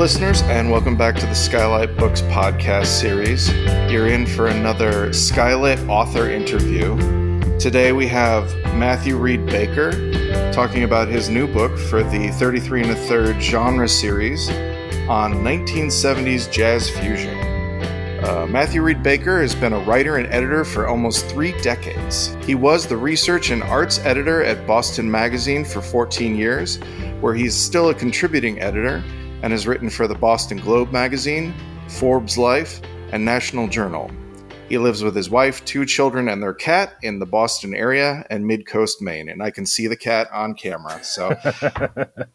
listeners, and welcome back to the SKYLIT Books podcast series. You're in for another SKYLIT author interview. Today we have Matthew Reed Baker talking about his new book for the 33 1/3 genre series on 1970s jazz fusion. Matthew Reed Baker has been a writer and editor for almost 3 decades. He was the research and arts editor at Boston Magazine for 14 years, where he's still a contributing editor and has written for the Boston Globe magazine, Forbes Life, and National Journal. He lives with his wife, 2 children, and their cat in the Boston area and Mid-Coast, Maine. And I can see the cat on camera. So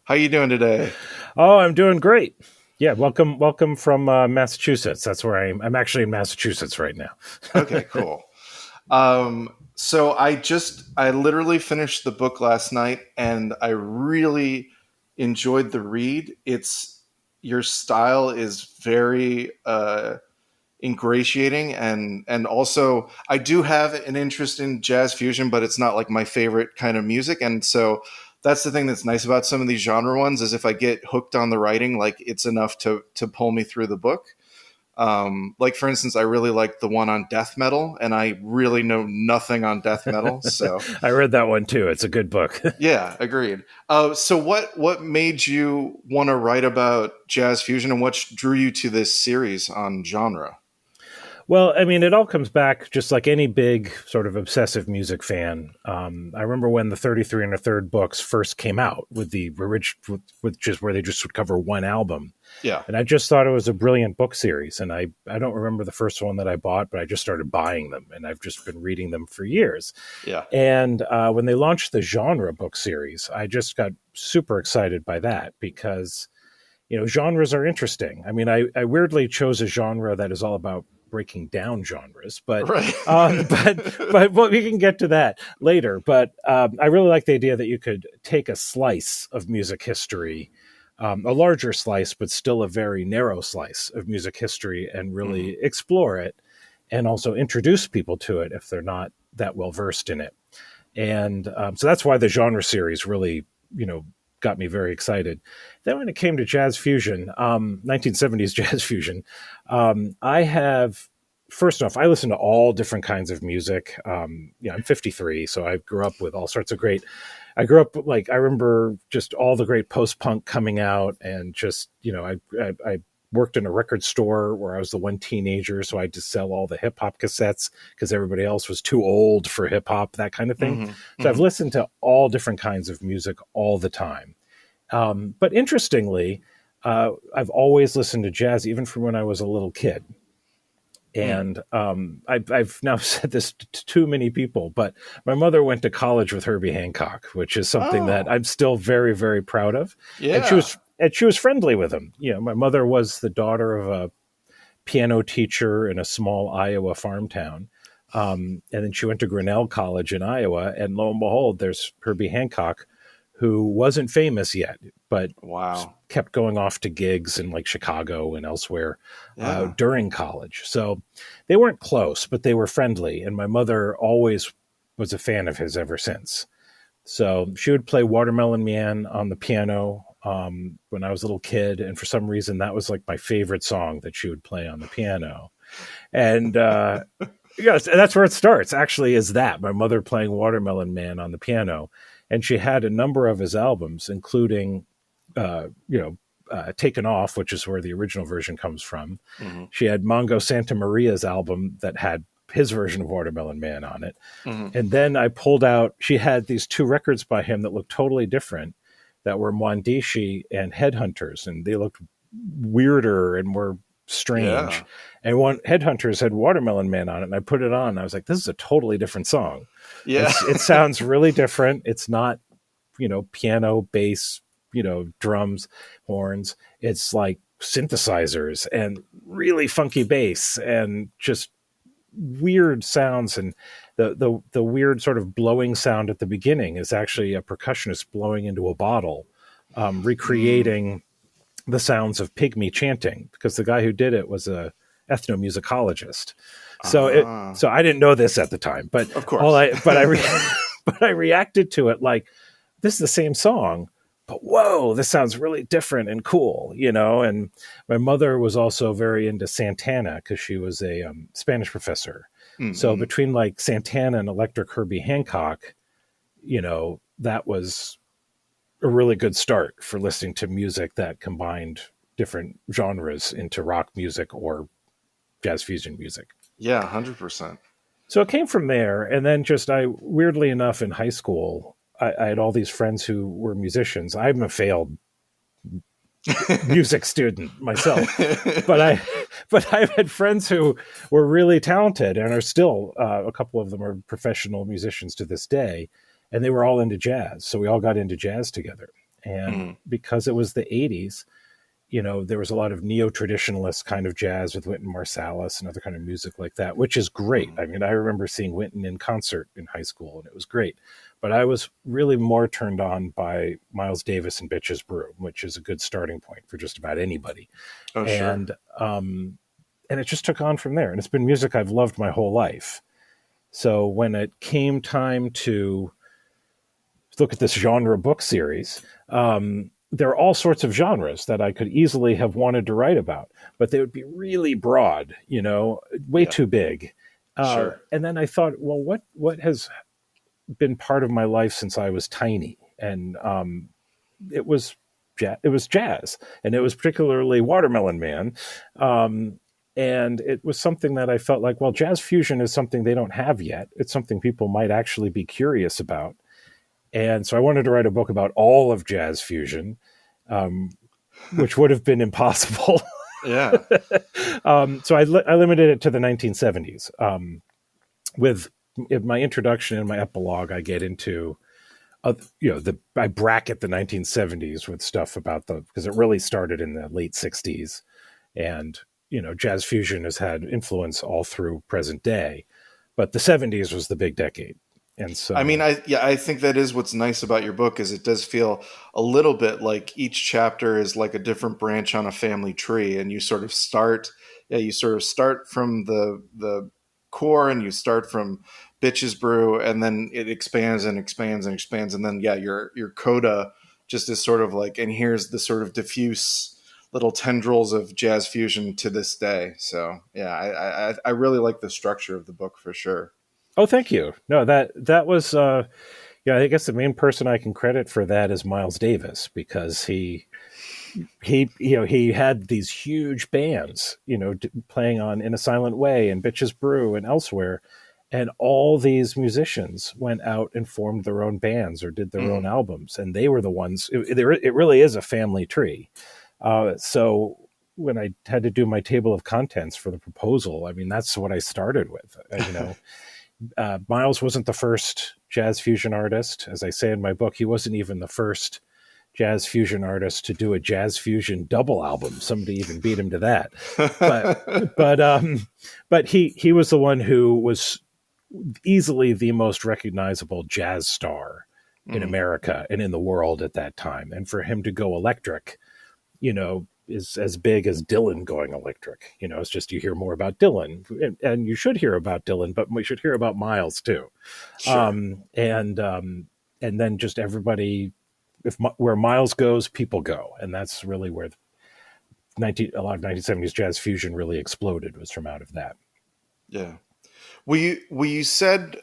how you doing today? Oh, I'm doing great. Yeah, welcome from Massachusetts. That's where I'm actually in Massachusetts right now. Okay, cool. So I literally finished the book last night, and I really enjoyed the read. Your style is very ingratiating, and also I do have an interest in jazz fusion, but it's not like my favorite kind of music. And so that's the thing that's nice about some of these genre ones, is if I get hooked on the writing, like it's enough to pull me through the book. Like for instance, I really like the one on death metal, and I really know nothing on death metal. So I read that one too. It's a good book. Yeah, agreed. So what made you want to write about jazz fusion, and what drew you to this series on genre? Well, I mean, it all comes back just like any big sort of obsessive music fan. I remember when the 33 1/3 books first came out with the original, with just where they just would cover one album. Yeah. And I just thought it was a brilliant book series. And I don't remember the first one that I bought, but I just started buying them, and I've just been reading them for years. Yeah. And when they launched the genre book series, I just got super excited by that because, genres are interesting. I mean, I weirdly chose a genre that is all about breaking down genres, but right. but we can get to that later. But I really like the idea that you could take a slice of music history, a larger slice, but still a very narrow slice of music history, and really explore it, and also introduce people to it if they're not that well versed in it. And so that's why the genre series really, got me very excited. Then when it came to jazz fusion, 1970s jazz fusion, first off, I listen to all different kinds of music. I'm 53, so I grew up with all sorts of I remember just all the great post-punk coming out, and just, I worked in a record store where I was the one teenager, so I had to sell all the hip-hop cassettes because everybody else was too old for hip-hop, that kind of thing. So I've listened to all different kinds of music all the time. But interestingly, I've always listened to jazz, even from when I was a little kid. And I've now said this to too many people, but my mother went to college with Herbie Hancock, which is something that I'm still very, very proud of. Yeah. And she was friendly with him. My mother was the daughter of a piano teacher in a small Iowa farm town. And then she went to Grinnell College in Iowa, and lo and behold, there's Herbie Hancock, who wasn't famous yet, but kept going off to gigs in like Chicago and elsewhere during college. So they weren't close, but they were friendly. And my mother always was a fan of his ever since. So she would play Watermelon Man on the piano when I was a little kid. And for some reason, that was like my favorite song that she would play on the piano. And that's where it starts, actually, is that my mother playing Watermelon Man on the piano. And she had a number of his albums, including, Taken Off, which is where the original version comes from. She had Mongo Santa Maria's album that had his version of Watermelon Man on it. And then I pulled out, she had these 2 records by him that looked totally different, that were Mwandishi and Headhunters, and they looked weirder and more strange. Yeah. And one, Headhunters, had Watermelon Man on it, and I put it on, and I was like, this is a totally different song. Yeah. It sounds really different. It's not, piano, bass, drums, horns. It's like synthesizers and really funky bass and just weird sounds. And the weird sort of blowing sound at the beginning is actually a percussionist blowing into a bottle, recreating the sounds of pygmy chanting, because the guy who did it was a ethnomusicologist. So I didn't know this at the time, but of course, but I reacted to it like, this is the same song, but whoa, this sounds really different and cool, And my mother was also very into Santana because she was a Spanish professor. Mm-hmm. So between like Santana and Electric Herbie Hancock, that was a really good start for listening to music that combined different genres into rock music or jazz fusion music. Yeah, 100%. So it came from there. And then weirdly enough, in high school, I had all these friends who were musicians. I'm a failed music student myself, but I've had friends who were really talented and are still, a couple of them are professional musicians to this day, and they were all into jazz. So we all got into jazz together. And because it was the 80s, there was a lot of neo-traditionalist kind of jazz with Wynton Marsalis and other kind of music like that, which is great. I mean, I remember seeing Wynton in concert in high school, and it was great. But I was really more turned on by Miles Davis and Bitches Brew, which is a good starting point for just about anybody. Oh, and, sure. And it just took on from there. And it's been music I've loved my whole life. So when it came time to look at this genre book series, there are all sorts of genres that I could easily have wanted to write about, but they would be really broad, way too big. Sure. And then I thought, well, what has been part of my life since I was tiny? And it was jazz, and it was particularly Watermelon Man. And it was something that I felt like, well, jazz fusion is something they don't have yet. It's something people might actually be curious about. And so I wanted to write a book about all of jazz fusion, which would have been impossible. Yeah. So I limited it to the 1970s. With my introduction and my epilogue, I get into, I bracket the 1970s with stuff about because it really started in the late 60s. And, jazz fusion has had influence all through present day. But the 70s was the big decade. And so, I mean, I think that is what's nice about your book is it does feel a little bit like each chapter is like a different branch on a family tree, and you sort of start from the core, and you start from Bitches Brew, and then it expands and expands and expands, and then your coda just is sort of like, and here's the sort of diffuse little tendrils of jazz fusion to this day. So yeah, I really like the structure of the book for sure. Oh, thank you. No, that was, I guess the main person I can credit for that is Miles Davis, because he had these huge bands, playing on In a Silent Way and Bitches Brew and elsewhere. And all these musicians went out and formed their own bands or did their own albums. And they were the ones, it really is a family tree. So when I had to do my table of contents for the proposal, I mean, that's what I started with, Miles wasn't the first jazz fusion artist. As I say in my book, he wasn't even the first jazz fusion artist to do a jazz fusion double album. Somebody even beat him to that. But he was the one who was easily the most recognizable jazz star in America and in the world at that time. And for him to go electric, is as big as Dylan going electric. It's just you hear more about Dylan, and you should hear about Dylan, but we should hear about Miles too. Sure. And then just everybody, where Miles goes, people go, and that's really where a lot of 1970s jazz fusion really exploded, was from out of that. Yeah. Well, you said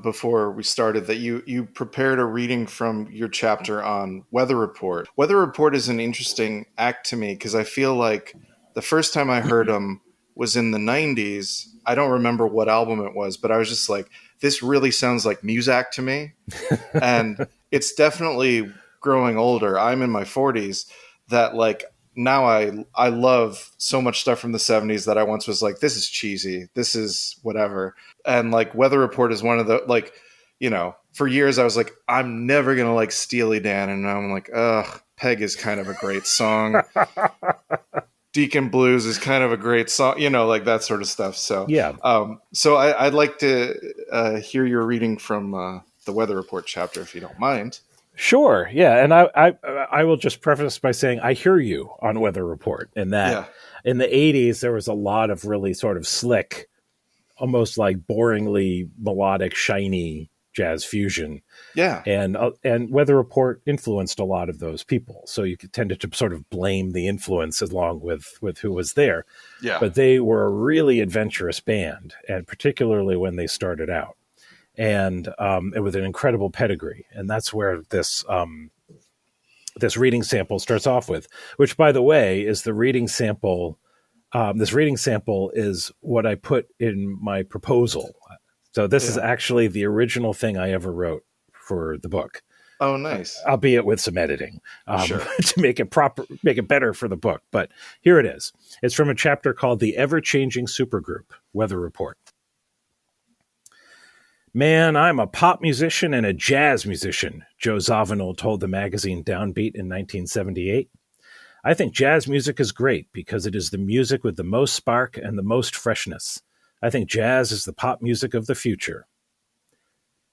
before we started that you prepared a reading from your chapter on Weather Report. Weather Report is an interesting act to me because I feel like the first time I heard them was in the 90s. I don't remember what album it was, but I was just like, this really sounds like Muzak to me. And it's definitely growing older. I'm in my 40s that like now I love so much stuff from the 70s that I once was like, this is cheesy. This is whatever. And like Weather Report is one of the, like, for years I was like, I'm never going to like Steely Dan. And now I'm like, ugh, Peg is kind of a great song. Deacon Blues is kind of a great song, like that sort of stuff. So, yeah. So I'd like to hear your reading from the Weather Report chapter, if you don't mind. Sure. Yeah. And I will just preface by saying I hear you on Weather Report, and that in the 80s, there was a lot of really sort of slick, almost like boringly melodic, shiny jazz fusion. Yeah. And Weather Report influenced a lot of those people. So you tended to sort of blame the influence along with who was there. Yeah. But they were a really adventurous band, and particularly when they started out. And with an incredible pedigree. And that's where this reading sample starts off with, which, by the way, is the reading sample. This reading sample is what I put in my proposal. So this is actually the original thing I ever wrote for the book. Oh, nice. Albeit with some editing Sure. to make it better for the book. But here it is. It's from a chapter called The Ever-Changing Supergroup, Weather Report. Man, I'm a pop musician and a jazz musician, Joe Zawinul told the magazine Downbeat in 1978. I think jazz music is great because it is the music with the most spark and the most freshness. I think jazz is the pop music of the future.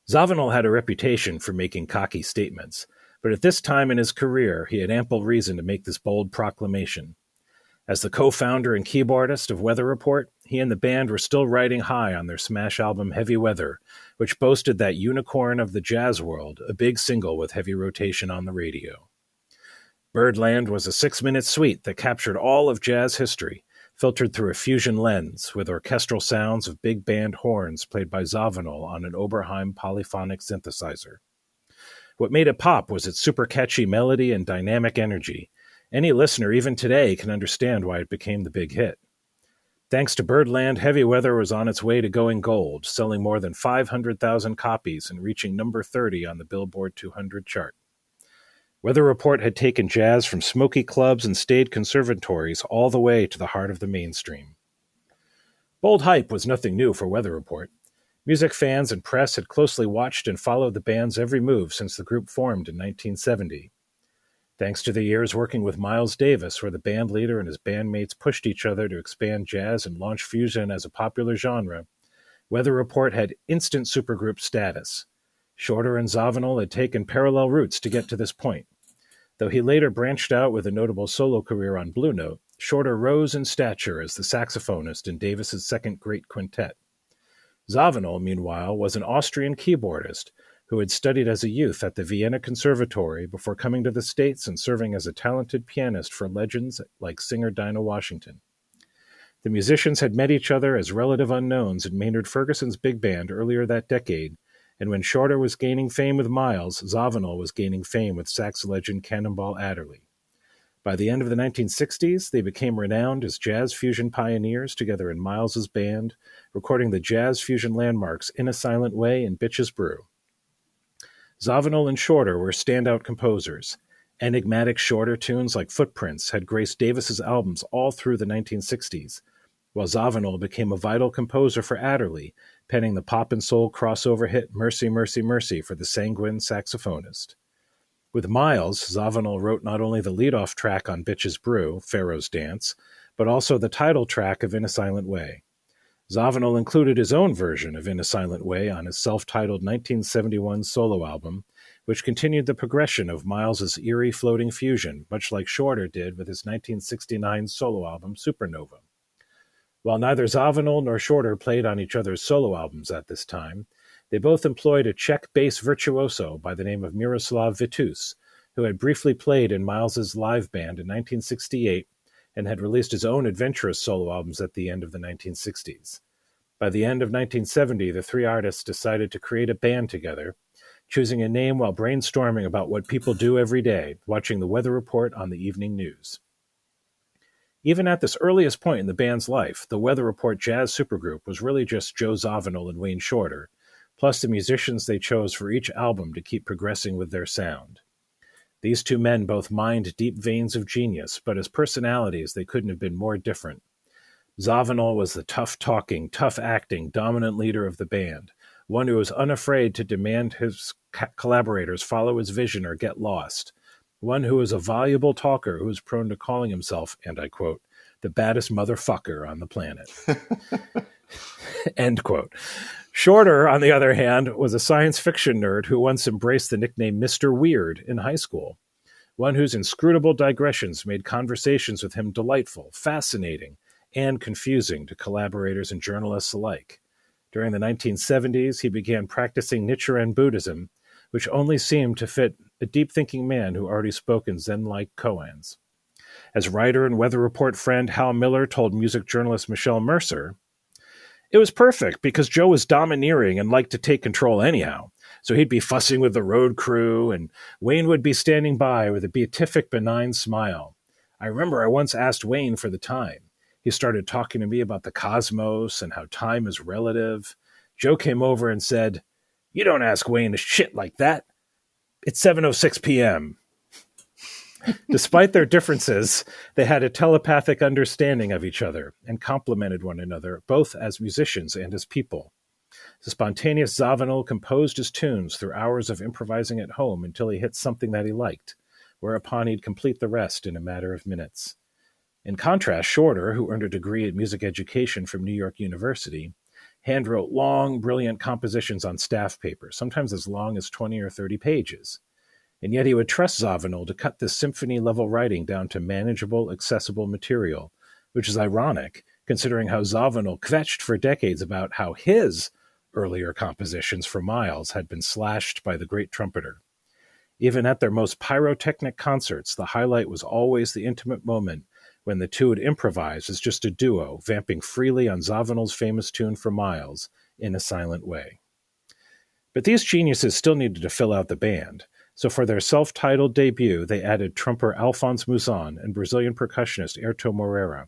Zawinul had a reputation for making cocky statements, but at this time in his career, he had ample reason to make this bold proclamation. As the co-founder and keyboardist of Weather Report, he and the band were still riding high on their smash album Heavy Weather, which boasted that unicorn of the jazz world, a big single with heavy rotation on the radio. Birdland was a 6-minute suite that captured all of jazz history, filtered through a fusion lens with orchestral sounds of big band horns played by Zawinul on an Oberheim polyphonic synthesizer. What made it pop was its super catchy melody and dynamic energy. Any listener, even today, can understand why it became the big hit. Thanks to Birdland, Heavy Weather was on its way to going gold, selling more than 500,000 copies and reaching number 30 on the Billboard 200 chart. Weather Report had taken jazz from smoky clubs and staid conservatories all the way to the heart of the mainstream. Bold hype was nothing new for Weather Report. Music fans and press had closely watched and followed the band's every move since the group formed in 1970. Thanks to the years working with Miles Davis, where the band leader and his bandmates pushed each other to expand jazz and launch fusion as a popular genre, Weather Report had instant supergroup status. Shorter and Zawinul had taken parallel routes to get to this point. Though he later branched out with a notable solo career on Blue Note, Shorter rose in stature as the saxophonist in Davis's second great quintet. Zawinul, meanwhile, was an Austrian keyboardist who had studied as a youth at the Vienna Conservatory before coming to the States and serving as a talented pianist for legends like singer Dinah Washington. The musicians had met each other as relative unknowns in Maynard Ferguson's big band earlier that decade, and when Shorter was gaining fame with Miles, Zawinul was gaining fame with sax legend Cannonball Adderley. By the end of the 1960s, they became renowned as jazz fusion pioneers together in Miles's band, recording the jazz fusion landmarks In a Silent Way and Bitches Brew. Zawinul and Shorter were standout composers. Enigmatic Shorter tunes like Footprints had graced Davis's albums all through the 1960s, while Zawinul became a vital composer for Adderley, penning the pop and soul crossover hit Mercy, Mercy, Mercy for the sanguine saxophonist. With Miles, Zawinul wrote not only the lead-off track on Bitches Brew, Pharaoh's Dance, but also the title track of In a Silent Way. Zawinul included his own version of In a Silent Way on his self-titled 1971 solo album, which continued the progression of Miles's eerie floating fusion, much like Shorter did with his 1969 solo album Supernova. While neither Zawinul nor Shorter played on each other's solo albums at this time, they both employed a Czech bass virtuoso by the name of Miroslav Vitus, who had briefly played in Miles's live band in 1968 and had released his own adventurous solo albums at the end of the 1960s. By the end of 1970, the three artists decided to create a band together, choosing a name while brainstorming about what people do every day, watching the Weather Report on the evening news. Even at this earliest point in the band's life, the Weather Report jazz supergroup was really just Joe Zawinul and Wayne Shorter, plus the musicians they chose for each album to keep progressing with their sound. These two men both mined deep veins of genius, but as personalities they couldn't have been more different. Zawinul was the tough-talking, tough-acting, dominant leader of the band, one who was unafraid to demand his collaborators follow his vision or get lost, one who was a voluble talker who was prone to calling himself, and I quote, the baddest motherfucker on the planet. End quote. Shorter, on the other hand, was a science fiction nerd who once embraced the nickname Mr. Weird in high school, one whose inscrutable digressions made conversations with him delightful, fascinating, and confusing to collaborators and journalists alike. During the 1970s, he began practicing Nichiren Buddhism, which only seemed to fit a deep-thinking man who already spoke in Zen-like koans. As writer and weather report friend Hal Miller told music journalist Michelle Mercer, "It was perfect because Joe was domineering and liked to take control anyhow. So he'd be fussing with the road crew, and Wayne would be standing by with a beatific, benign smile. I remember I once asked Wayne for the time. He started talking to me about the cosmos and how time is relative. Joe came over and said, 'You don't ask Wayne a shit like that. It's 7:06 p.m.' Despite their differences, they had a telepathic understanding of each other and complemented one another, both as musicians and as people. The spontaneous Zawinul composed his tunes through hours of improvising at home until he hit something that he liked, whereupon he'd complete the rest in a matter of minutes. In contrast, Shorter, who earned a degree in music education from New York University, handwrote long, brilliant compositions on staff paper, sometimes as long as 20 or 30 pages. And yet he would trust Zawinul to cut this symphony-level writing down to manageable, accessible material, which is ironic, considering how Zawinul kvetched for decades about how his earlier compositions for Miles had been slashed by the great trumpeter. Even at their most pyrotechnic concerts, the highlight was always the intimate moment when the two would improvise as just a duo, vamping freely on Zawinul's famous tune for Miles, In a Silent Way. But these geniuses still needed to fill out the band, so for their self-titled debut, they added trumpeter Alphonse Mouzon and Brazilian percussionist Airto Moreira.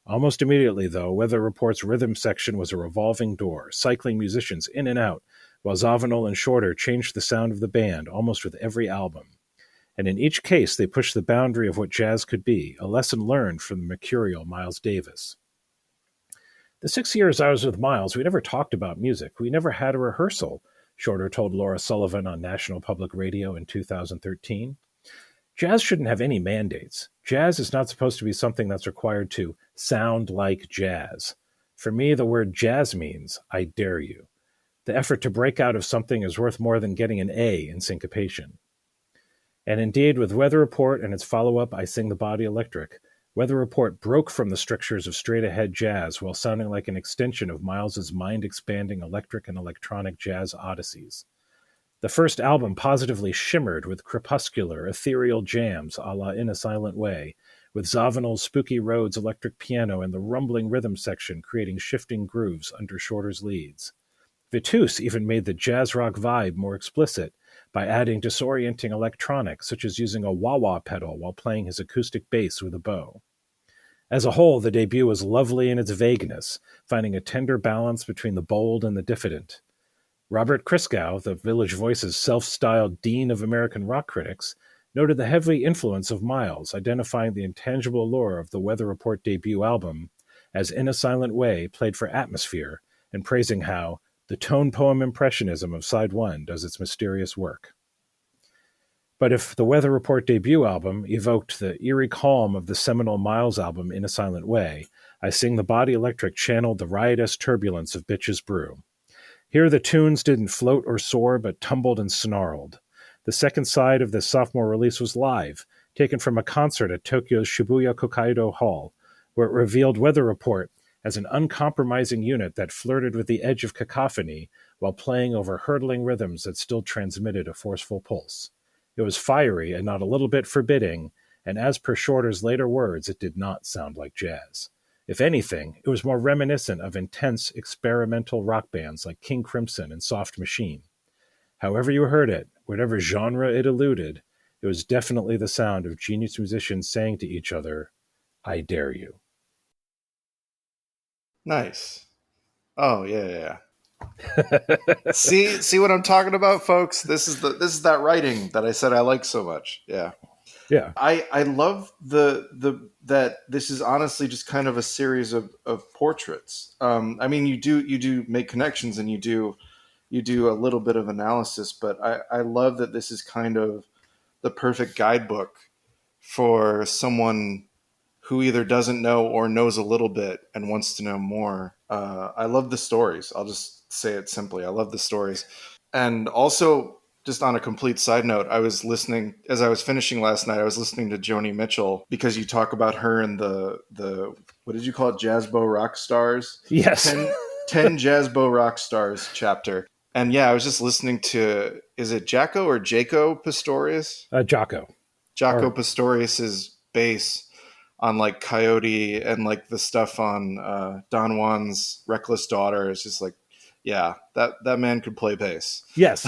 Almost immediately, though, Weather Report's rhythm section was a revolving door, cycling musicians in and out, while Zawinul and Shorter changed the sound of the band almost with every album. And in each case, they pushed the boundary of what jazz could be, a lesson learned from the mercurial Miles Davis. The 6 years I was with Miles, we never talked about music. We never had a rehearsal, Shorter told Laura Sullivan on National Public Radio in 2013. Jazz shouldn't have any mandates. Jazz is not supposed to be something that's required to sound like jazz. For me, the word jazz means, I dare you. The effort to break out of something is worth more than getting an A in syncopation. And indeed, with Weather Report and its follow-up, I Sing the Body Electric, Weather Report broke from the strictures of straight-ahead jazz while sounding like an extension of Miles's mind-expanding electric and electronic jazz odysseys. The first album positively shimmered with crepuscular, ethereal jams a la In a Silent Way, with Zawinul's Spooky Roads electric piano and the rumbling rhythm section creating shifting grooves under Shorter's leads. Vitus even made the jazz rock vibe more explicit by adding disorienting electronics, such as using a wah-wah pedal while playing his acoustic bass with a bow. As a whole, the debut was lovely in its vagueness, finding a tender balance between the bold and the diffident. Robert Christgau, the Village Voice's self-styled dean of American rock critics, noted the heavy influence of Miles, identifying the intangible allure of the Weather Report debut album as In a Silent Way played for atmosphere, and praising how the tone poem impressionism of side one does its mysterious work. But if the Weather Report debut album evoked the eerie calm of the seminal Miles album In a Silent Way, I Sing the Body Electric channeled the riotous turbulence of Bitches Brew. Here the tunes didn't float or soar, but tumbled and snarled. The second side of this sophomore release was live, taken from a concert at Tokyo's Shibuya Kokaido Hall, where it revealed Weather Report as an uncompromising unit that flirted with the edge of cacophony while playing over hurtling rhythms that still transmitted a forceful pulse. It was fiery and not a little bit forbidding, and as per Shorter's later words, it did not sound like jazz. If anything, it was more reminiscent of intense experimental rock bands like King Crimson and Soft Machine. However you heard it, whatever genre it eluded, it was definitely the sound of genius musicians saying to each other, I dare you. Nice. Oh, yeah. See what I'm talking about, folks? This is that writing that I said I like so much. Yeah. Yeah. I love that this is honestly just kind of a series of portraits. I mean, you do make connections and you do a little bit of analysis, but I love that this is kind of the perfect guidebook for someone who either doesn't know or knows a little bit and wants to know more. I love the stories. I'll just say it simply. I love the stories. And also, just on a complete side note, I was listening, as I was finishing last night, I was listening to Joni Mitchell, because you talk about her and the what did you call it, Jazzbo Rock Stars? Yes. 10 Jazzbo Rock Stars chapter. And yeah, I was just listening to, is it Jaco or Jaco Pastorius? Jaco. Jaco Pastorius's bass on like Coyote and like the stuff on Don Juan's Reckless Daughter. It's just like, yeah, that man could play bass. Yes.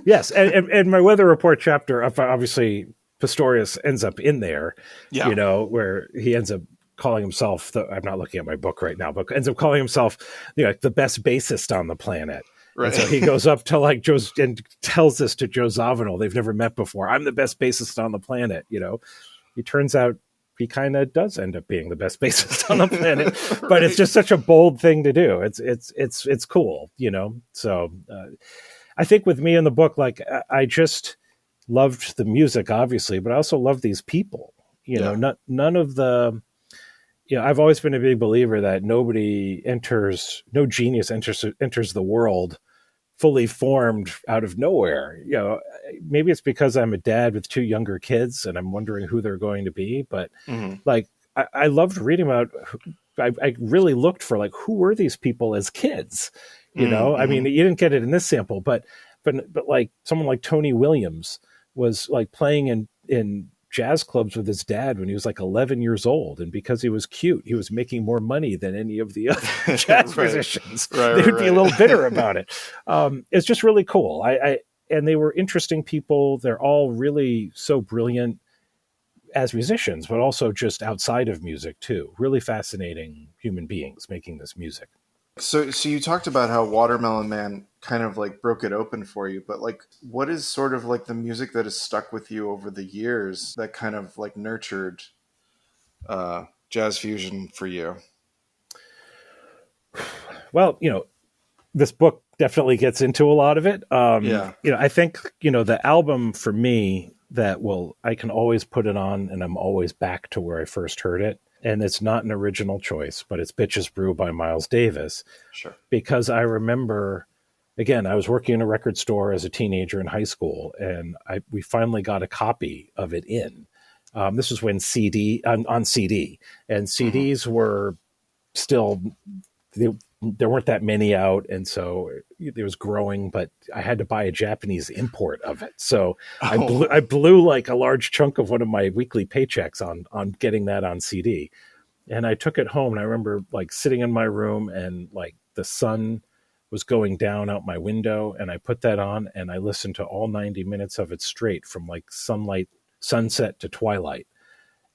Yes. And my Weather Report chapter, obviously Pastorius ends up in there, Yeah. Where he ends up calling himself, I'm not looking at my book right now, but ends up calling himself, like the best bassist on the planet. Right. And so he goes up to like Joe and tells this to Joe Zawinul. They've never met before. I'm the best bassist on the planet. He turns out he kind of does end up being the best bassist on the planet, right. But it's just such a bold thing to do. It's cool, So I think with me in the book, like I just loved the music, obviously, but I also love these people. None of the. I've always been a big believer that no genius enters the world fully formed out of nowhere. Maybe it's because I'm a dad with 2 younger kids and I'm wondering who they're going to be. But like, I loved reading about, I really looked for like, who were these people as kids? I mean, you didn't get it in this sample, but like someone like Tony Williams was like playing in jazz clubs with his dad when he was like 11 years old. And because he was cute, he was making more money than any of the other jazz musicians. They would be a little bitter about it. It's just really cool. And they were interesting people. They're all really so brilliant as musicians, but also just outside of music too. Really fascinating human beings making this music. So you talked about how Watermelon Man kind of like broke it open for you, but like, what is sort of like the music that has stuck with you over the years that kind of like nurtured jazz fusion for you? Well, this book definitely gets into a lot of it. I think, the album for me I can always put it on and I'm always back to where I first heard it. And it's not an original choice, but it's Bitches Brew by Miles Davis. Sure. Because I remember, again, I was working in a record store as a teenager in high school, and we finally got a copy of it in. This was when on CD, and CDs were still, there weren't that many out, and so it was growing, but I had to buy a Japanese import of it. So I blew like a large chunk of one of my weekly paychecks on getting that on CD. And I took it home, and I remember like sitting in my room and like the sun was going down out my window, and I put that on and I listened to all 90 minutes of it straight from like sunset to twilight.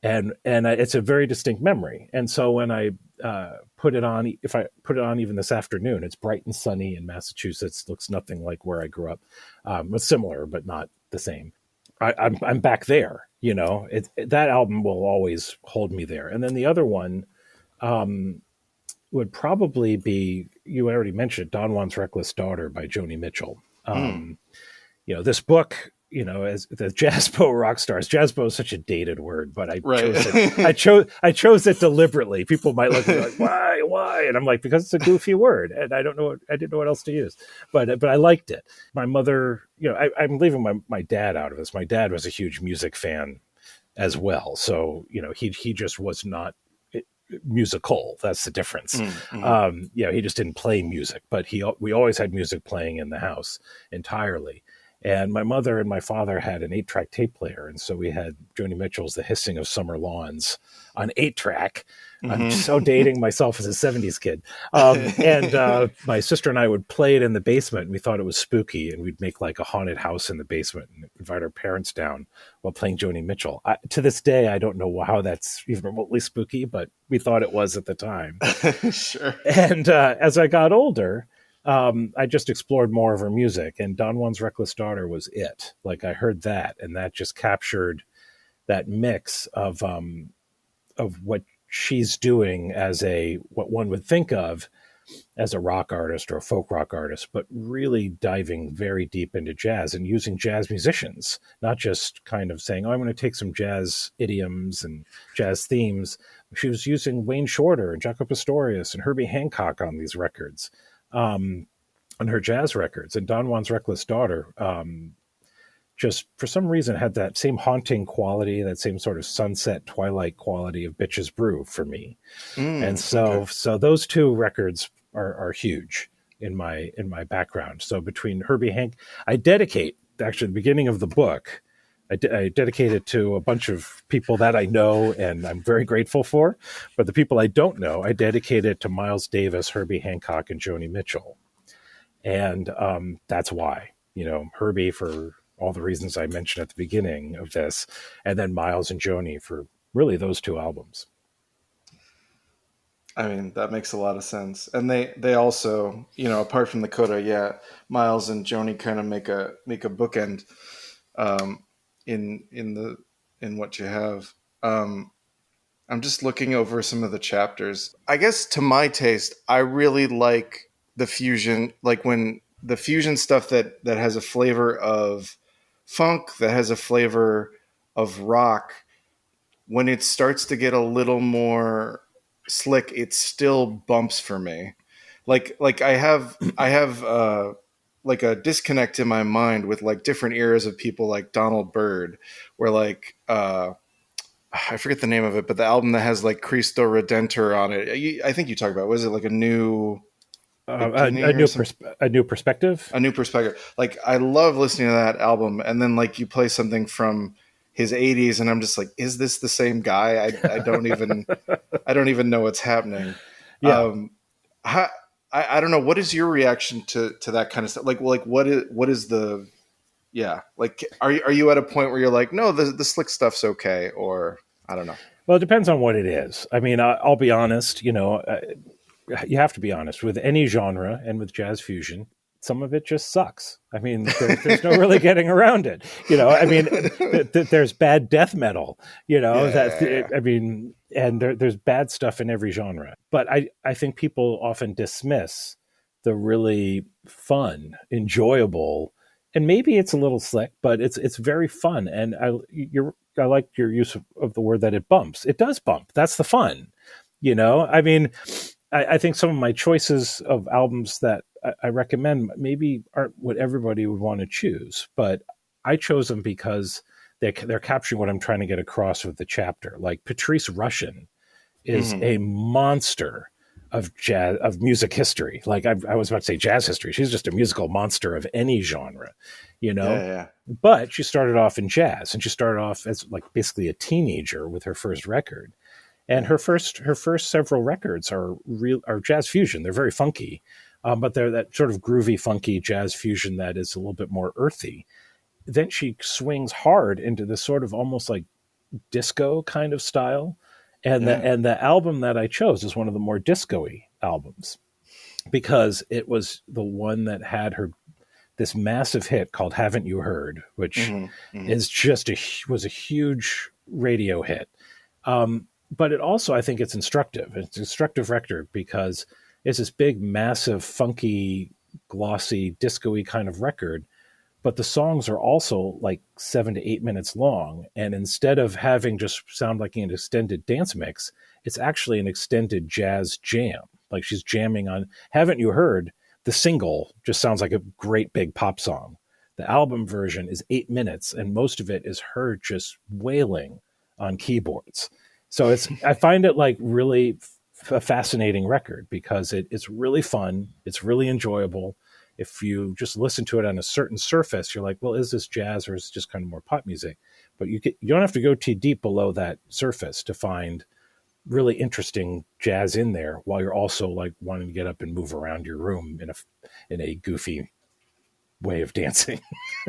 And it's a very distinct memory. And so when I put it on, if I put it on even this afternoon, it's bright and sunny in Massachusetts. Looks nothing like where I grew up. It's similar, but not the same. I'm back there. That album will always hold me there. And then the other one would probably be, you already mentioned, Don Juan's Reckless Daughter by Joni Mitchell. This book, as the Jazzbo rock stars. Jazzbo is such a dated word, but chose it. I chose it deliberately. People might look at me like, why? And I'm like, because it's a goofy word, and I didn't know what else to use. But I liked it. My mother, I'm leaving my dad out of this. My dad was a huge music fan as well, so he just was not musical. That's the difference. He just didn't play music, but we always had music playing in the house entirely. And my mother and my father had an 8-track tape player. And so we had Joni Mitchell's The Hissing of Summer Lawns on 8-track. I'm so dating myself as a 70s kid. And my sister and I would play it in the basement. And we thought it was spooky. And we'd make like a haunted house in the basement and invite our parents down while playing Joni Mitchell. To this day, I don't know how that's even remotely spooky, but we thought it was at the time. Sure. And as I got older, I just explored more of her music, and Don Juan's Reckless Daughter was it. Like I heard that, and that just captured that mix of what she's doing as what one would think of as a rock artist or a folk rock artist, but really diving very deep into jazz and using jazz musicians, not just kind of saying, I'm going to take some jazz idioms and jazz themes. She was using Wayne Shorter and Jaco Pastorius and Herbie Hancock on these records. On her jazz records, and Don Juan's Reckless Daughter just for some reason had that same haunting quality, that same sort of sunset twilight quality of Bitches Brew for me. So those two records are huge in my background. So between Herbie Hancock, I dedicate actually the beginning of the book. I dedicate it to a bunch of people that I know and I'm very grateful for. But the people I don't know, I dedicate it to Miles Davis, Herbie Hancock, and Joni Mitchell. And that's why, Herbie for all the reasons I mentioned at the beginning of this, and then Miles and Joni for really those two albums. I mean, that makes a lot of sense. And they also, apart from the coda, Miles and Joni kind of make a bookend in what you have. I'm just looking over some of the chapters. I guess to my taste, I really like the fusion, like when the fusion stuff that has a flavor of funk, that has a flavor of rock, when it starts to get a little more slick, it still bumps for me. Like I have like a disconnect in my mind with like different eras of people like Donald Byrd, where like I forget the name of it, but the album that has like Cristo Redentor on it. I think you talked about, was it like a new a new perspective? A new perspective. Like I love listening to that album, and then like you play something from his 80s, and I'm just like, is this the same guy? I don't even know what's happening. Yeah. I don't know. What is your reaction to that kind of stuff? Like what is the, like, are you at a point where you're like, no, the slick stuff's okay, or I don't know. Well, it depends on what it is. I mean, I'll be honest, you have to be honest with any genre, and with jazz fusion, some of it just sucks. I mean, there's no really getting around it. I mean, there's bad death metal, I mean, and there's bad stuff in every genre. But I think people often dismiss the really fun, enjoyable, and maybe it's a little slick, but it's very fun. And I like your use of the word that it bumps. It does bump. That's the fun. I mean, I think some of my choices of albums that I recommend maybe aren't what everybody would want to choose, but I chose them because they're capturing what I'm trying to get across with the chapter. Like Patrice Rushen is a monster of jazz, of music history. Like I was about to say jazz history. She's just a musical monster of any genre, Yeah. But she started off in jazz, and she started off as like basically a teenager with her first record. And her first several records are jazz fusion. They're very funky, but they're that sort of groovy, funky jazz fusion that is a little bit more earthy. Then she swings hard into this sort of almost like disco kind of style. And the album that I chose is one of the more disco-y albums, because it was the one that had this massive hit called "Haven't You Heard," which is just was a huge radio hit. But it also, I think it's instructive. It's an instructive record because it's this big, massive, funky, glossy, disco-y kind of record. But the songs are also like 7 to 8 minutes long. And instead of having just sound like an extended dance mix, it's actually an extended jazz jam. Like she's jamming on "Haven't You Heard?" The single just sounds like a great big pop song. The album version is 8 minutes, and most of it is her just wailing on keyboards. So I find it like really a fascinating record because it's really fun. It's really enjoyable. If you just listen to it on a certain surface, you're like, well, is this jazz or is it just kind of more pop music? But you don't have to go too deep below that surface to find really interesting jazz in there, while you're also like wanting to get up and move around your room in a goofy way of dancing.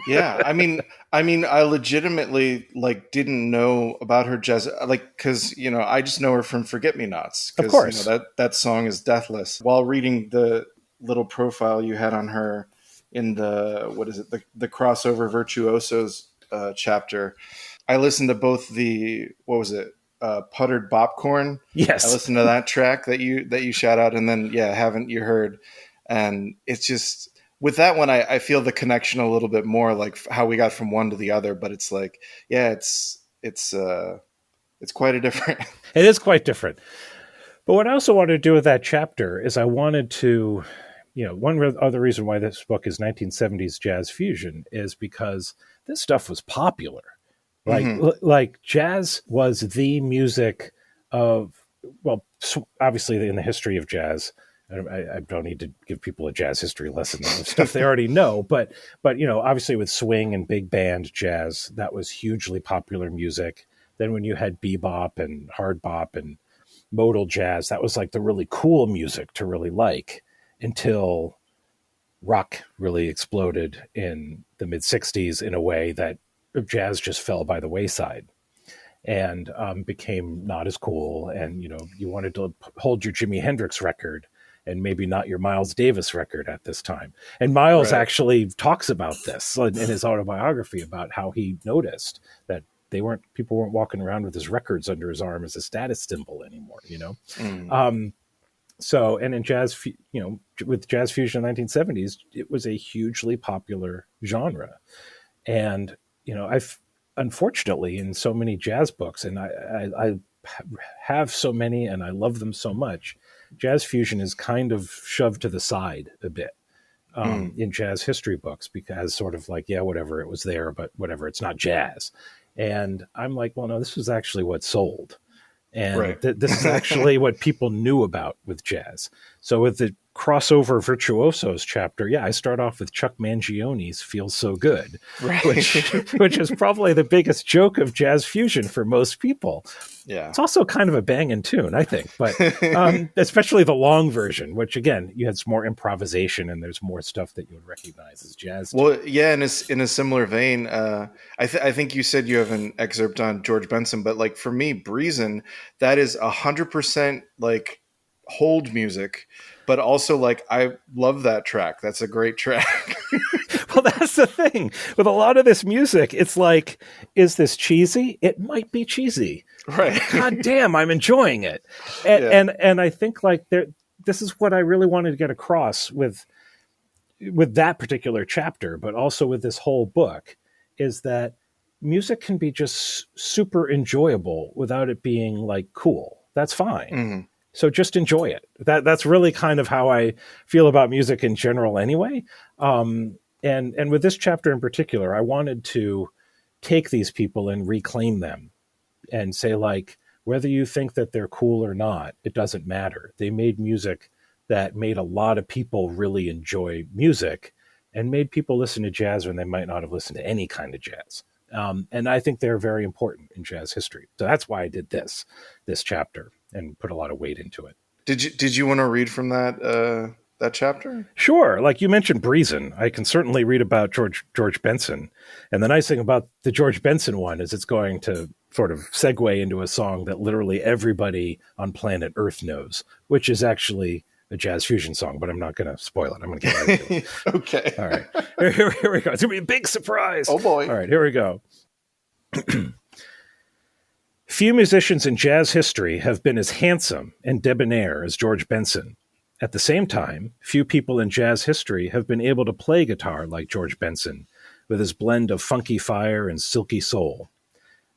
Yeah, I mean, I legitimately like didn't know about her jazz, like, because I just know her from Forget Me Nots. Of course, that song is deathless. While reading the little profile you had on her in the crossover virtuosos chapter, I listened to both Puttered Bopcorn. Yes, I listened to that track that you shout out, and then Haven't You Heard? And it's just, with that one, I feel the connection a little bit more, like how we got from one to the other. But it's like, it's quite a different. It is quite different. But what I also wanted to do with that chapter is I wanted to, one other reason why this book is 1970s jazz fusion is because this stuff was popular. Like jazz was the music of, well, obviously in the history of jazz, I don't need to give people a jazz history lesson on stuff they already know, but obviously with swing and big band jazz, that was hugely popular music. Then when you had bebop and hard bop and modal jazz, that was like the really cool music to really like, until rock really exploded in the mid 60s in a way that jazz just fell by the wayside and became not as cool. And, you wanted to hold your Jimi Hendrix record and maybe not your Miles Davis record at this time. And Miles actually talks about this in his autobiography, about how he noticed that people weren't walking around with his records under his arm as a status symbol anymore, So, and in jazz, with jazz fusion in the 1970s, it was a hugely popular genre. And, I've unfortunately in so many jazz books, and I have so many and I love them so much, jazz fusion is kind of shoved to the side a bit in jazz history books, because sort of like, yeah, whatever, it was there, but whatever, it's not jazz. And I'm like, well, no, this was actually what sold. And this is actually what people knew about with jazz. So with the crossover virtuosos chapter, I start off with Chuck Mangione's "Feels So Good," which is probably the biggest joke of jazz fusion for most people. Yeah, it's also kind of a banging tune, I think, but especially the long version, which again, you had some more improvisation and there's more stuff that you would recognize as jazz. Well, yeah, and in a similar vein, I think you said you have an excerpt on George Benson, but like for me, Breezin', that is 100% like hold music, but also like I love that track. That's a great track. Well, that's the thing with a lot of this music. It's like, is this cheesy? It might be cheesy. Right. God damn, I'm enjoying it. And I think like this is what I really wanted to get across with that particular chapter, but also with this whole book, is that music can be just super enjoyable without it being like cool. That's fine. Mm-hmm. So just enjoy it. That's really kind of how I feel about music in general anyway. And with this chapter in particular, I wanted to take these people and reclaim them and say, like, whether you think that they're cool or not, it doesn't matter. They made music that made a lot of people really enjoy music and made people listen to jazz when they might not have listened to any kind of jazz. And I think they're very important in jazz history. So that's why I did this chapter and put a lot of weight into it. Did you want to read from that chapter? Sure. Like you mentioned Breezin', I can certainly read about George Benson. And the nice thing about the George Benson one is it's going to sort of segue into a song that literally everybody on planet Earth knows, which is actually a jazz fusion song, but I'm not going to spoil it. I'm going to get right into it. Okay. All right. Here we go. It's going to be a big surprise. Oh, boy. All right. Here we go. Few musicians in jazz history have been as handsome and debonair as George Benson. At the same time, few people in jazz history have been able to play guitar like George Benson, with his blend of funky fire and silky soul.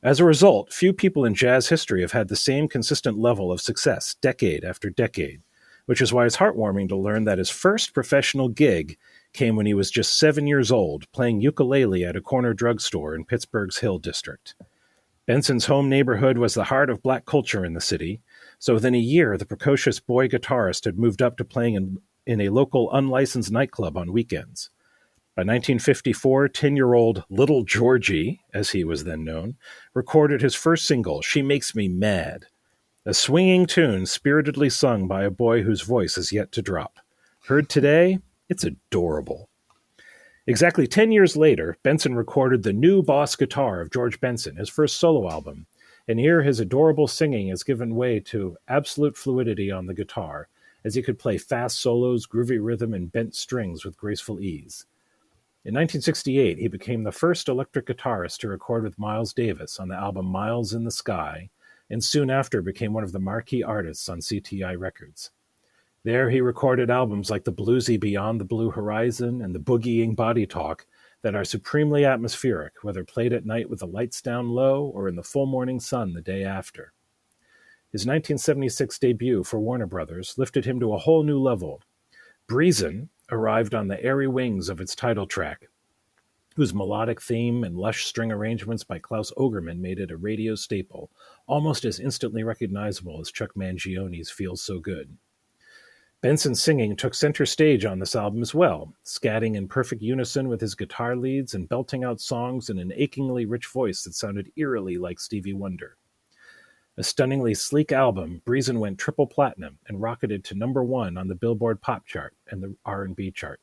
As a result, few people in jazz history have had the same consistent level of success decade after decade, which is why it's heartwarming to learn that his first professional gig came when he was just 7 years old, playing ukulele at a corner drugstore in Pittsburgh's Hill District. Benson's home neighborhood was the heart of black culture in the city, so within a year, the precocious boy guitarist had moved up to playing in a local unlicensed nightclub on weekends. By 1954, 10-year-old Little Georgie, as he was then known, recorded his first single, She Makes Me Mad, a swinging tune spiritedly sung by a boy whose voice is yet to drop. Heard today, it's adorable. Exactly 10 years later, Benson recorded the new Boss Guitar of George Benson, his first solo album, and here his adorable singing has given way to absolute fluidity on the guitar, as he could play fast solos, groovy rhythm, and bent strings with graceful ease. In 1968, he became the first electric guitarist to record with Miles Davis on the album Miles in the Sky, and soon after became one of the marquee artists on CTI Records. There he recorded albums like the bluesy Beyond the Blue Horizon and the boogieing Body Talk that are supremely atmospheric, whether played at night with the lights down low or in the full morning sun the day after. His 1976 debut for Warner Brothers lifted him to a whole new level. Breezin' arrived on the airy wings of its title track, whose melodic theme and lush string arrangements by Klaus Ogerman made it a radio staple, almost as instantly recognizable as Chuck Mangione's Feels So Good. Benson's singing took center stage on this album as well, scatting in perfect unison with his guitar leads and belting out songs in an achingly rich voice that sounded eerily like Stevie Wonder. A stunningly sleek album, Breezin' went triple platinum and rocketed to number 1 on the Billboard Pop chart and the R&B chart.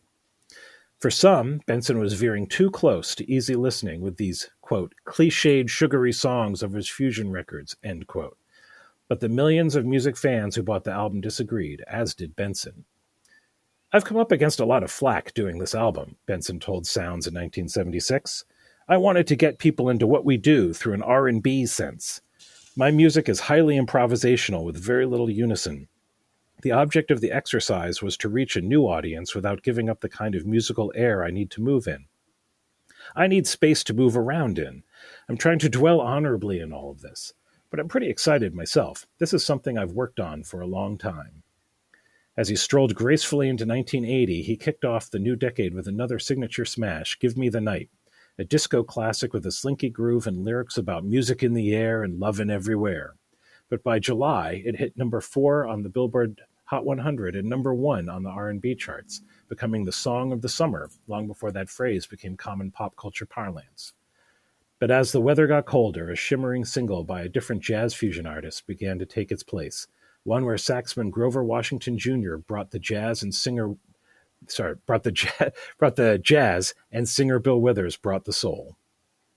For some, Benson was veering too close to easy listening with these, quote, cliched, sugary songs of his fusion records, end quote. But the millions of music fans who bought the album disagreed, as did Benson. I've come up against a lot of flack doing this album, Benson told Sounds in 1976. I wanted to get people into what we do through an R&B sense. My music is highly improvisational with very little unison. The object of the exercise was to reach a new audience without giving up the kind of musical air I need to move in. I need space to move around in. I'm trying to dwell honorably in all of this. But I'm pretty excited myself. This is something I've worked on for a long time. As he strolled gracefully into 1980, he kicked off the new decade with another signature smash, Give Me the Night, a disco classic with a slinky groove and lyrics about music in the air and lovin' everywhere. But by July, it hit number 4 on the Billboard Hot 100 and number 1 on the R&B charts, becoming the song of the summer long before that phrase became common pop culture parlance. But as the weather got colder, a shimmering single by a different jazz fusion artist began to take its place, one where saxman Grover Washington Jr. brought the jazz and singer Bill Withers brought the soul.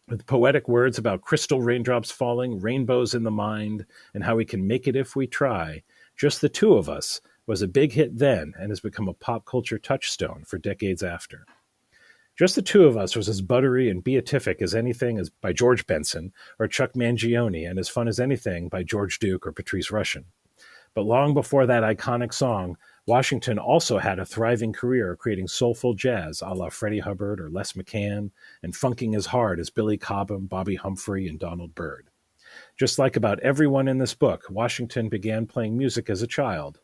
With poetic words about crystal raindrops falling, rainbows in the mind, and how we can make it if we try, Just the Two of Us was a big hit then and has become a pop culture touchstone for decades after. Just the Two of Us was as buttery and beatific as anything as by George Benson or Chuck Mangione, and as fun as anything by George Duke or Patrice Rushen. But long before that iconic song, Washington also had a thriving career creating soulful jazz a la Freddie Hubbard or Les McCann, and funking as hard as Billy Cobham, Bobby Humphrey, and Donald Byrd. Just like about everyone in this book, Washington began playing music as a child.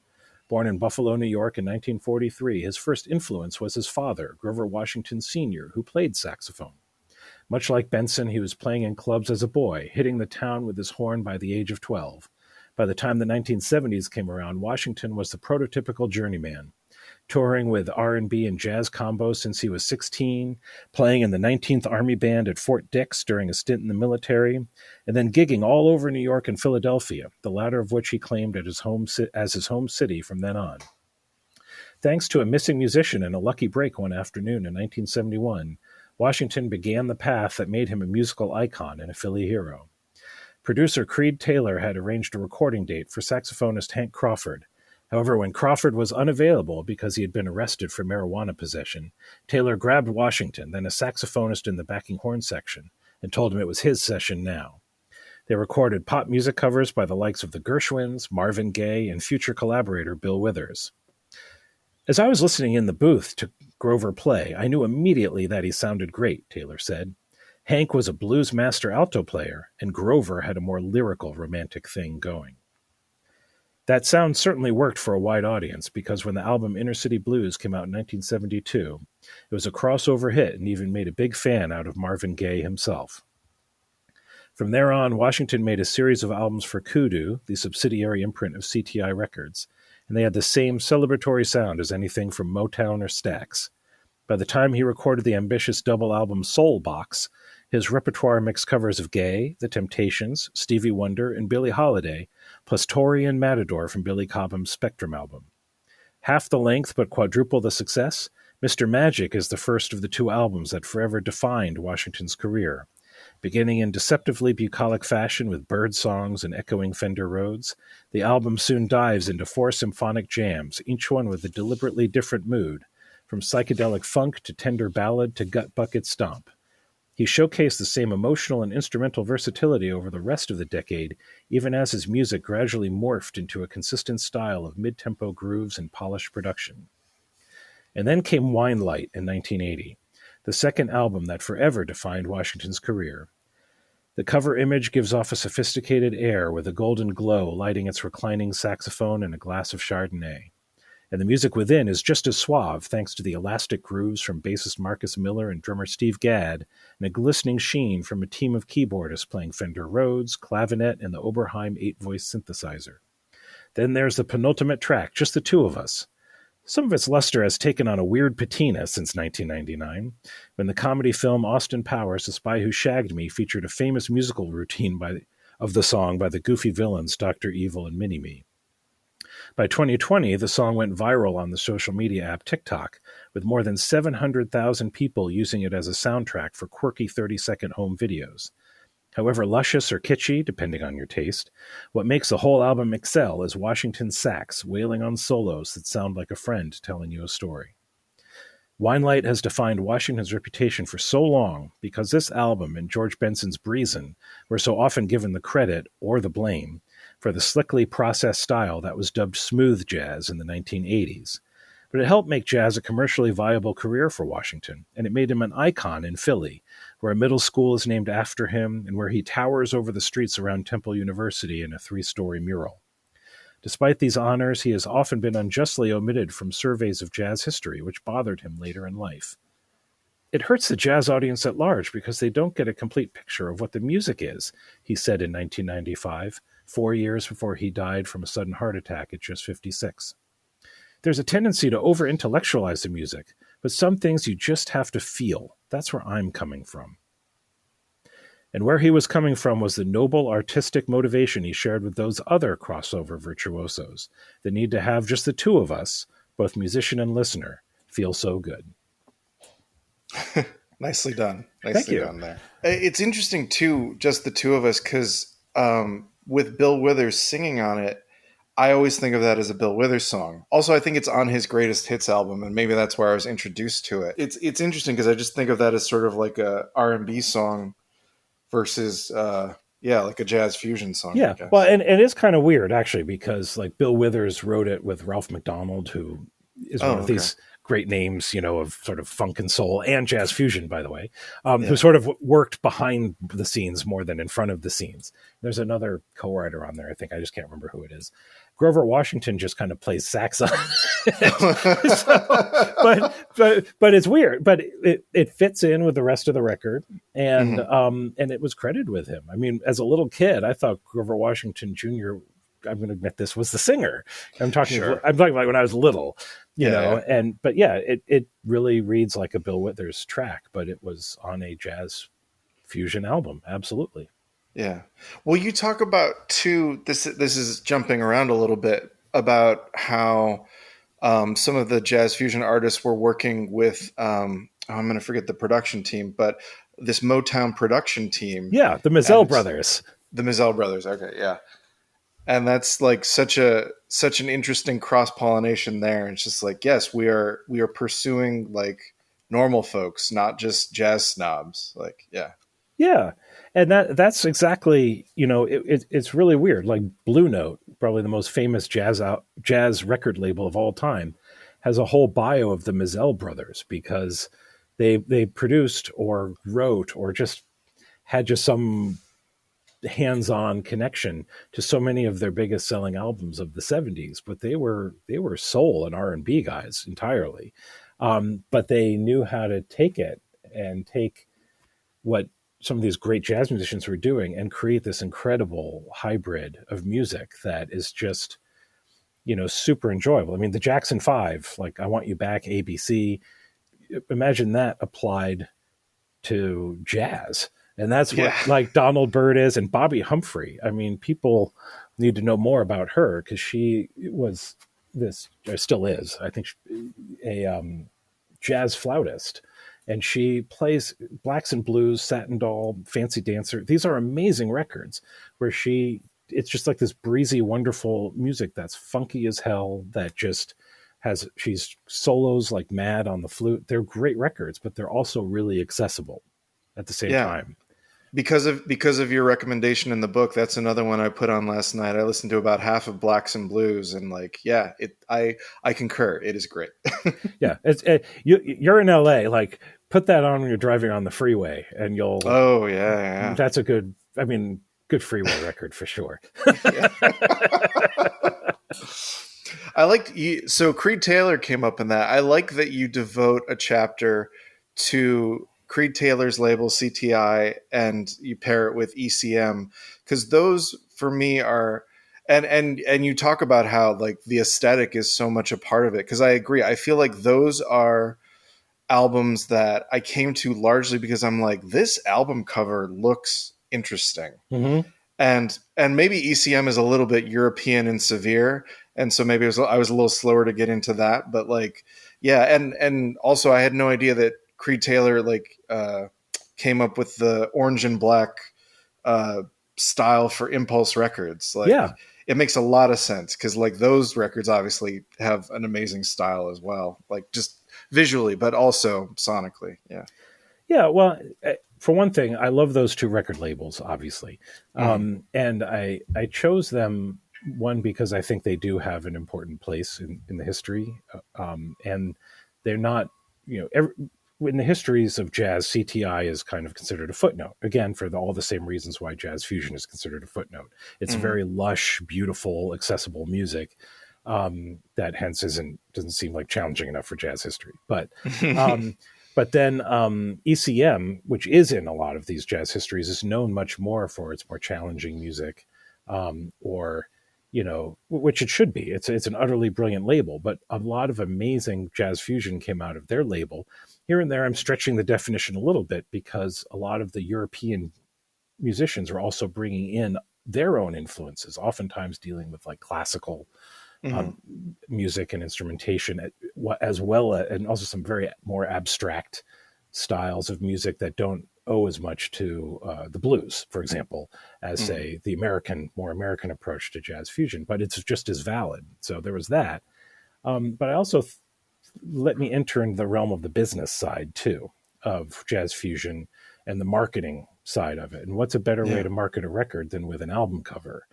Born in Buffalo, New York in 1943, his first influence was his father, Grover Washington Sr., who played saxophone. Much like Benson, he was playing in clubs as a boy, hitting the town with his horn by the age of 12. By the time the 1970s came around, Washington was the prototypical journeyman, touring with R&B and jazz combos since he was 16, playing in the 19th Army Band at Fort Dix during a stint in the military, and then gigging all over New York and Philadelphia, the latter of which he claimed as his home city from then on. Thanks to a missing musician and a lucky break one afternoon in 1971, Washington began the path that made him a musical icon and a Philly hero. Producer Creed Taylor had arranged a recording date for saxophonist Hank Crawford. However, when Crawford was unavailable because he had been arrested for marijuana possession, Taylor grabbed Washington, then a saxophonist in the backing horn section, and told him it was his session now. They recorded pop music covers by the likes of the Gershwins, Marvin Gaye, and future collaborator Bill Withers. As I was listening in the booth to Grover play, I knew immediately that he sounded great, Taylor said. Hank was a blues master alto player, and Grover had a more lyrical, romantic thing going. That sound certainly worked for a wide audience, because when the album Inner City Blues came out in 1972, it was a crossover hit and even made a big fan out of Marvin Gaye himself. From there on, Washington made a series of albums for Kudu, the subsidiary imprint of CTI Records, and they had the same celebratory sound as anything from Motown or Stax. By the time he recorded the ambitious double album Soul Box, his repertoire mixed covers of Gaye, The Temptations, Stevie Wonder, and Billie Holiday, plus Tori and Matador from Billy Cobham's Spectrum album. Half the length but quadruple the success, Mr. Magic is the first of the two albums that forever defined Washington's career. Beginning in deceptively bucolic fashion with bird songs and echoing Fender Rhodes, the album soon dives into 4 symphonic jams, each one with a deliberately different mood, from psychedelic funk to tender ballad to gut bucket stomp. He showcased the same emotional and instrumental versatility over the rest of the decade, even as his music gradually morphed into a consistent style of mid-tempo grooves and polished production. And then came Wine Light in 1980, the second album that forever defined Washington's career. The cover image gives off a sophisticated air with a golden glow lighting its reclining saxophone and a glass of Chardonnay. And the music within is just as suave thanks to the elastic grooves from bassist Marcus Miller and drummer Steve Gadd, and a glistening sheen from a team of keyboardists playing Fender Rhodes, clavinet, and the Oberheim 8-voice synthesizer. Then there's the penultimate track, Just the Two of Us, Some of its luster has taken on a weird patina since 1999, when the comedy film Austin Powers, The Spy Who Shagged Me featured a famous musical routine of the song by the goofy villains Dr. Evil and Mini-Me. By 2020, the song went viral on the social media app TikTok, with more than 700,000 people using it as a soundtrack for quirky 30-second home videos. However luscious or kitschy, depending on your taste, what makes the whole album excel is Washington's sax wailing on solos that sound like a friend telling you a story. Winelight has defined Washington's reputation for so long because this album and George Benson's Breezin' were so often given the credit, or the blame, for the slickly processed style that was dubbed smooth jazz in the 1980s. But it helped make jazz a commercially viable career for Washington, and it made him an icon in Philly, where a middle school is named after him and where he towers over the streets around Temple University in a 3-story mural. Despite these honors, he has often been unjustly omitted from surveys of jazz history, which bothered him later in life. It hurts the jazz audience at large because they don't get a complete picture of what the music is, he said in 1995, 4 years before he died from a sudden heart attack at just 56. There's a tendency to over-intellectualize the music, but some things you just have to feel. That's where I'm coming from. And where he was coming from was the noble artistic motivation he shared with those other crossover virtuosos, the need to have just the two of us, both musician and listener, feel so good. Nicely done. Thank you. Done there. It's interesting, too, just the two of us, because with Bill Withers singing on it, I always think of that as a Bill Withers song. Also, I think it's on his greatest hits album, and maybe that's where I was introduced to it. It's interesting because I just think of that as sort of like a R&B song versus, like a jazz fusion song. Yeah, well, and it is kind of weird, actually, because like Bill Withers wrote it with Ralph McDonald, who is one of these great names, of sort of funk and soul and jazz fusion, by the way, who sort of worked behind the scenes more than in front of the scenes. There's another co-writer on there, I think. I just can't remember who it is. Grover Washington just kind of plays sax on it. But it's weird. But it fits in with the rest of the record, and it was credited with him. I mean, as a little kid, I thought Grover Washington Jr., I'm going to admit this, was the singer. I'm talking like when I was little, you know. Yeah. It really reads like a Bill Withers track, but it was on a jazz fusion album. Absolutely. Yeah. Well, you talk about too, this is jumping around a little bit, about how some of the jazz fusion artists were working with, I'm going to forget the production team, but this Motown production team. Yeah. The Mizell brothers. The Mizell brothers. Okay. Yeah. And that's like such an interesting cross-pollination there. It's just like, yes, we are pursuing like normal folks, not just jazz snobs. Like, yeah. Yeah. And that's exactly, it's really weird. Like Blue Note, probably the most famous jazz record label of all time, has a whole bio of the Mizell brothers because they produced or wrote or just had just some hands-on connection to so many of their biggest selling albums of the 70s, but they were soul and R&B guys entirely. But they knew how to take it and take what some of these great jazz musicians were doing and create this incredible hybrid of music that is just, super enjoyable. I mean, the Jackson 5, like I Want You Back, ABC, imagine that applied to jazz. And that's what like Donald Byrd is, and Bobby Humphrey. I mean, people need to know more about her because she was still is, I think, a jazz flautist. And she plays Blacks and Blues, Satin Doll, Fancy Dancer. These are amazing records where it's just like this breezy, wonderful music that's funky as hell, that just she's solos like mad on the flute. They're great records, but they're also really accessible at the same time. Because of your recommendation in the book, that's another one I put on last night. I listened to about half of Blacks and Blues, and I concur. It is great. Yeah, you're in LA. Like, put that on when you're driving on the freeway, and you'll. Oh yeah. That's a good freeway record for sure. I like you. So Creed Taylor came up in that. I like that you devote a chapter to Creed Taylor's label CTI, and you pair it with ECM, because those for me are, And you talk about how like the aesthetic is so much a part of it, because I agree. I feel like those are albums that I came to largely because I'm like, this album cover looks interesting. Mm-hmm. And maybe ECM is a little bit European and severe, and so maybe I was a little slower to get into that. But like, yeah, and also I had no idea that Creed Taylor like came up with the orange and black uh, style for Impulse Records. Like, Yeah. it makes a lot of sense because like those records obviously have an amazing style as well, like just visually, but also sonically. Yeah. Yeah, well, for one thing, I love those two record labels, obviously, Mm-hmm. and I chose them one because I think they do have an important place in the history, and they're not, in the histories of jazz, CTI is kind of considered a footnote. Again, for all the same reasons why jazz fusion is considered a footnote. It's Mm-hmm. very lush, beautiful, accessible music that hence doesn't seem like challenging enough for jazz history, but. But then ECM, which is in a lot of these jazz histories, is known much more for its more challenging music, or which it should be. It's an utterly brilliant label, but a lot of amazing jazz fusion came out of their label. Here and there, I'm stretching the definition a little bit because a lot of the European musicians are also bringing in their own influences, oftentimes dealing with like classical Mm-hmm. music and instrumentation, as well as, and also some very more abstract styles of music that don't owe as much to the blues, for example, as Mm-hmm. say the more American approach to jazz fusion, but it's just as valid. So there was that. But I also let me enter into the realm of the business side too of jazz fusion and the marketing side of it. And what's a better way Yeah. to market a record than with an album cover?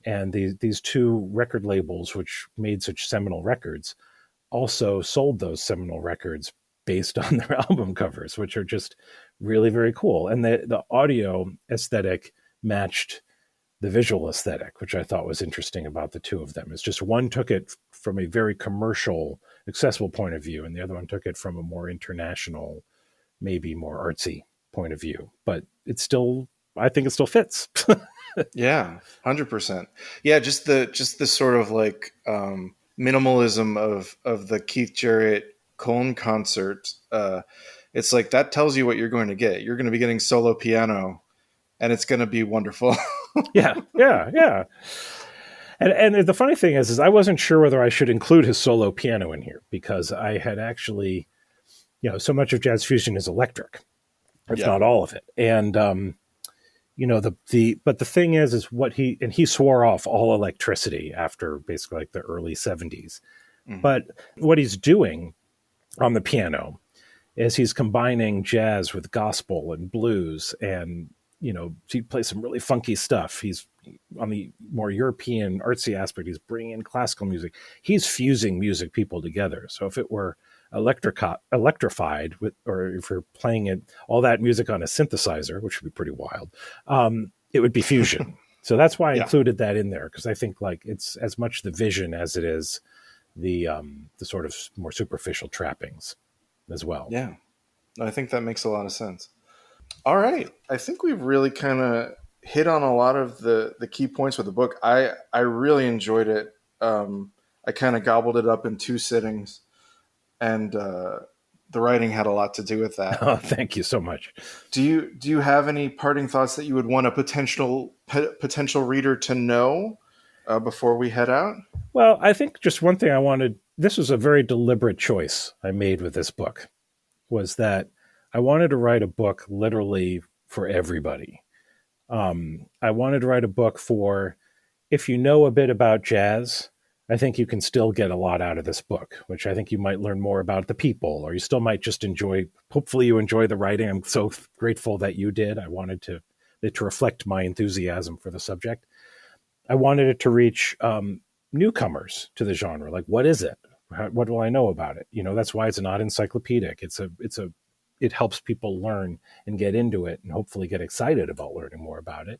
And these two record labels, which made such seminal records, also sold those seminal records based on their album covers, which are just really, very cool. And the audio aesthetic matched the visual aesthetic, which I thought was interesting about the two of them. It's just one took it from a very commercial, accessible point of view, and the other one took it from a more international, maybe more artsy point of view. But I think it still fits. Yeah, 100%. Yeah, just the sort of like minimalism of the Keith Jarrett Cone concert. It's like that tells you what you're going to get. You're going to be getting solo piano, and it's going to be wonderful. Yeah. And the funny thing is I wasn't sure whether I should include his solo piano in here because I had actually, so much of jazz fusion is electric, if Yeah. not all of it. And but the thing is he swore off all electricity after basically like the early 70s. Mhm. But what he's doing on the piano is he's combining jazz with gospel and blues, and he plays some really funky stuff. He's on the more European artsy aspect. He's bringing in classical music. He's fusing music people together. So if it were electrified or if you're playing it all that music on a synthesizer, which would be pretty wild, it would be fusion. So that's why I included that in there, because I think like it's as much the vision as it is the sort of more superficial trappings as well. Yeah, I think that makes a lot of sense. All right, I think we've really kind of hit on a lot of the key points with the book. I really enjoyed it. I kind of gobbled it up in 2 sittings, and the writing had a lot to do with that. Oh, thank you so much. Do you have any parting thoughts that you would want a potential reader to know before we head out? Well, I think just one thing I wanted. This was a very deliberate choice I made with this book. Was that I wanted to write a book literally for everybody. I wanted to write a book for, if you know a bit about jazz, I think you can still get a lot out of this book, which I think you might learn more about the people, or you still might just hopefully you enjoy the writing. I'm so grateful that you did. I wanted it to reflect my enthusiasm for the subject. I wanted it to reach newcomers to the genre. Like, what is it? What do I know about it? That's why it's not encyclopedic. It helps people learn and get into it and hopefully get excited about learning more about it.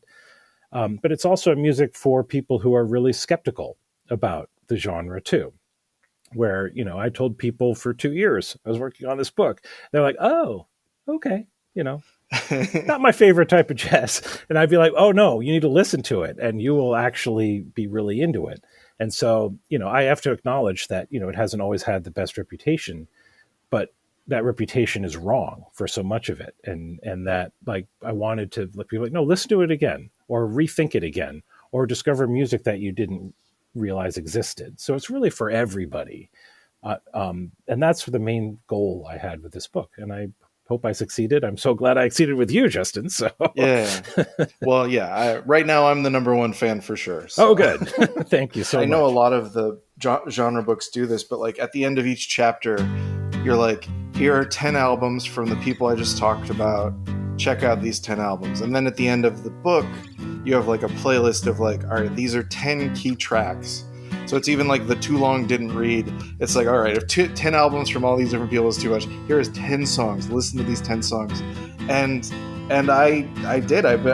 But it's also music for people who are really skeptical about the genre too, where, I told people for 2 years I was working on this book. They're like, oh, okay. not my favorite type of jazz. And I'd be like, oh no, you need to listen to it and you will actually be really into it. And so, I have to acknowledge that, it hasn't always had the best reputation, but that reputation is wrong for so much of it. And that, like, I wanted to let people no, listen to it again, or rethink it again, or discover music that you didn't realize existed. So it's really for everybody. And that's the main goal I had with this book. And I hope I succeeded. I'm so glad I succeeded with you, Justin. So yeah. Well, yeah. Right now I'm the number one fan for sure. So. Oh, good. Thank you so much. I know a lot of the genre books do this, but like at the end of each chapter, you're like, here are 10 albums from the people I just talked about. Check out these 10 albums. And then at the end of the book, you have like a playlist of like, all right, these are 10 key tracks. So it's even like the too long didn't read. It's like, all right, if 10 albums from all these different people is too much, here is 10 songs. Listen to these 10 songs. And I did. I've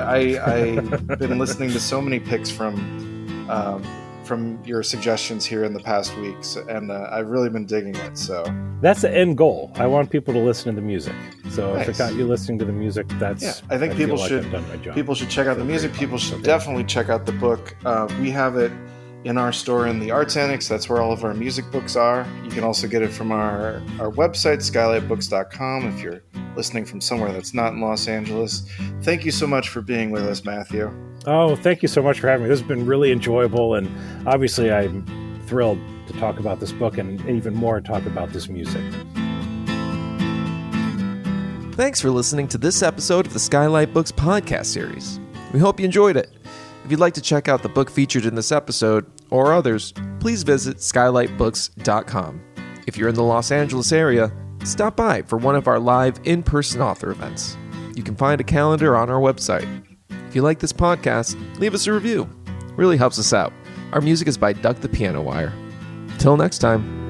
been listening to so many picks from your suggestions here in the past weeks, and I've really been digging it. So that's the end goal. I want people to listen to the music. So nice. If it got you listening to the music, that's I think people should check out the music. People should definitely check out the book. We have it in our store in the Arts Annex. That's where all of our music books are. You can also get it from our website, SKYLITbooks.com, if you're listening from somewhere that's not in Los Angeles. Thank you so much for being with us, Matthew. Oh, thank you so much for having me. This has been really enjoyable, and obviously I'm thrilled to talk about this book and even more talk about this music. Thanks for listening to this episode of the SKYLIT Books podcast series. We hope you enjoyed it. If you'd like to check out the book featured in this episode, or others, please visit skylitbooks.com. If you're in the Los Angeles area, stop by for one of our live in-person author events. You can find a calendar on our website. If you like this podcast, leave us a review. It really helps us out. Our music is by Duck the Piano Wire. Till next time.